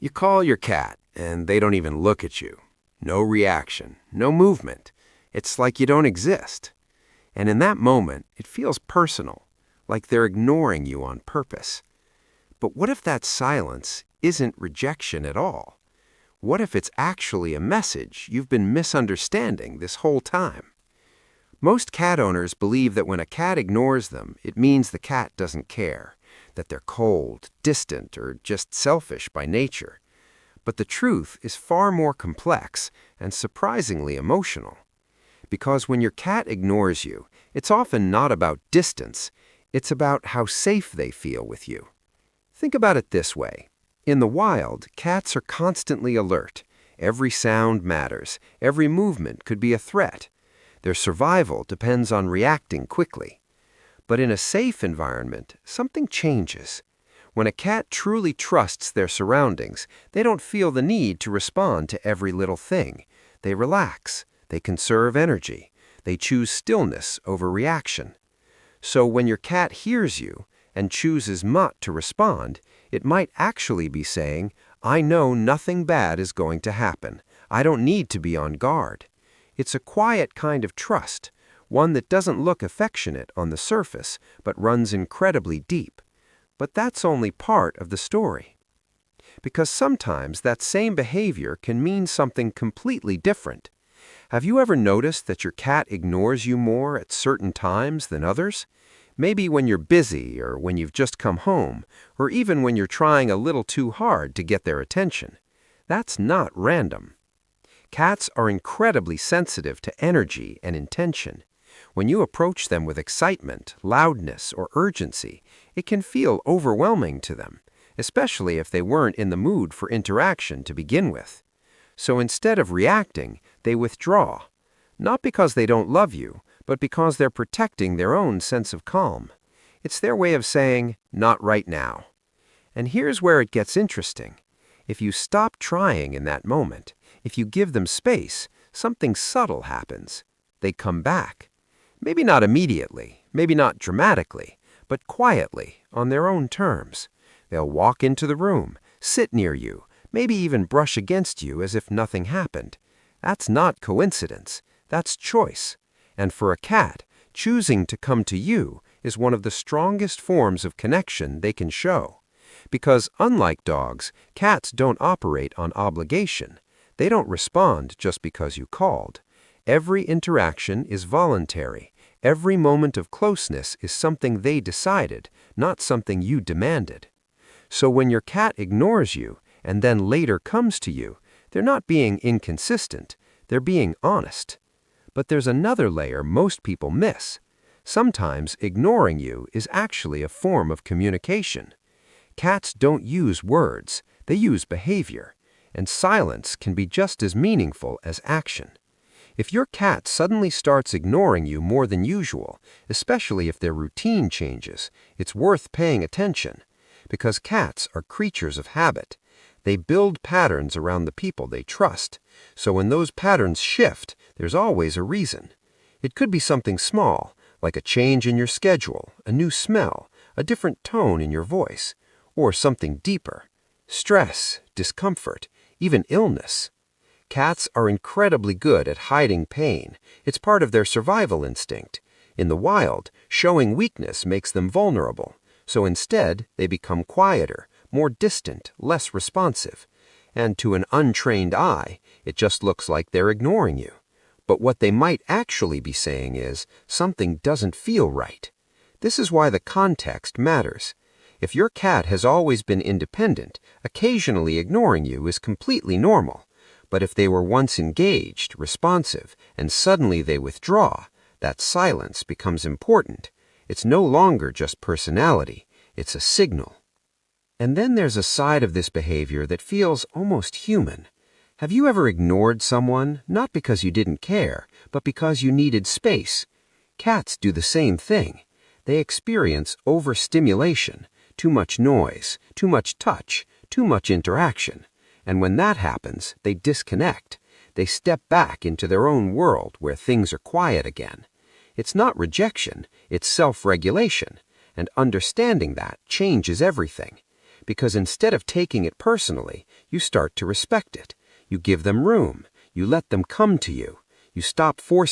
You call your cat, and they don't even look at you. No reaction, no movement. It's like you don't exist. And in that moment, it feels personal, like they're ignoring you on purpose. But what if that silence isn't rejection at all? What if it's actually a message you've been misunderstanding this whole time? Most cat owners believe that when a cat ignores them, it means the cat doesn't care, that they're cold, distant, or just selfish by nature. But the truth is far more complex and surprisingly emotional. Because when your cat ignores you, it's often not about distance, it's about how safe they feel with you. Think about it this way. In the wild, cats are constantly alert. Every sound matters. Every movement could be a threat. Their survival depends on reacting quickly. But in a safe environment, something changes. When a cat truly trusts their surroundings, they don't feel the need to respond to every little thing. They relax. They conserve energy. They choose stillness over reaction. So when your cat hears you and chooses not to respond, it might actually be saying, "I know nothing bad is going to happen. I don't need to be on guard." It's a quiet kind of trust, one that doesn't look affectionate on the surface, but runs incredibly deep. But that's only part of the story. Because sometimes that same behavior can mean something completely different. Have you ever noticed that your cat ignores you more at certain times than others? Maybe when you're busy, or when you've just come home, or even when you're trying a little too hard to get their attention. That's not random. Cats are incredibly sensitive to energy and intention. When you approach them with excitement, loudness, or urgency, it can feel overwhelming to them, especially if they weren't in the mood for interaction to begin with. So instead of reacting, they withdraw. Not because they don't love you, but because they're protecting their own sense of calm. It's their way of saying, "Not right now." And here's where it gets interesting. If you stop trying in that moment, if you give them space, something subtle happens. They come back. Maybe not immediately, maybe not dramatically, but quietly, on their own terms. They'll walk into the room, sit near you, maybe even brush against you as if nothing happened. That's not coincidence. That's choice. And for a cat, choosing to come to you is one of the strongest forms of connection they can show. Because unlike dogs, cats don't operate on obligation. They don't respond just because you called. Every interaction is voluntary. Every moment of closeness is something they decided, not something you demanded. So when your cat ignores you and then later comes to you, they're not being inconsistent. They're being honest. But there's another layer most people miss. Sometimes ignoring you is actually a form of communication. Cats don't use words, they use behavior, and silence can be just as meaningful as action. If your cat suddenly starts ignoring you more than usual, especially if their routine changes, it's worth paying attention, because cats are creatures of habit. They build patterns around the people they trust, so when those patterns shift, there's always a reason. It could be something small, like a change in your schedule, a new smell, a different tone in your voice, or something deeper: stress, discomfort, even illness. Cats are incredibly good at hiding pain. It's part of their survival instinct. In the wild, showing weakness makes them vulnerable, so instead they become quieter, more distant, less responsive. And to an untrained eye, it just looks like they're ignoring you. But what they might actually be saying is, something doesn't feel right. This is why the context matters. If your cat has always been independent, occasionally ignoring you is completely normal. But if they were once engaged, responsive, and suddenly they withdraw, that silence becomes important. It's no longer just personality, it's a signal. And then there's a side of this behavior that feels almost human. Have you ever ignored someone, not because you didn't care, but because you needed space? Cats do the same thing. They experience overstimulation, too much noise, too much touch, too much interaction. And when that happens, they disconnect. They step back into their own world where things are quiet again. It's not rejection, it's self-regulation. And understanding that changes everything. because instead of taking it personally, you start to respect it. You give them room. You let them come to you. You stop forcing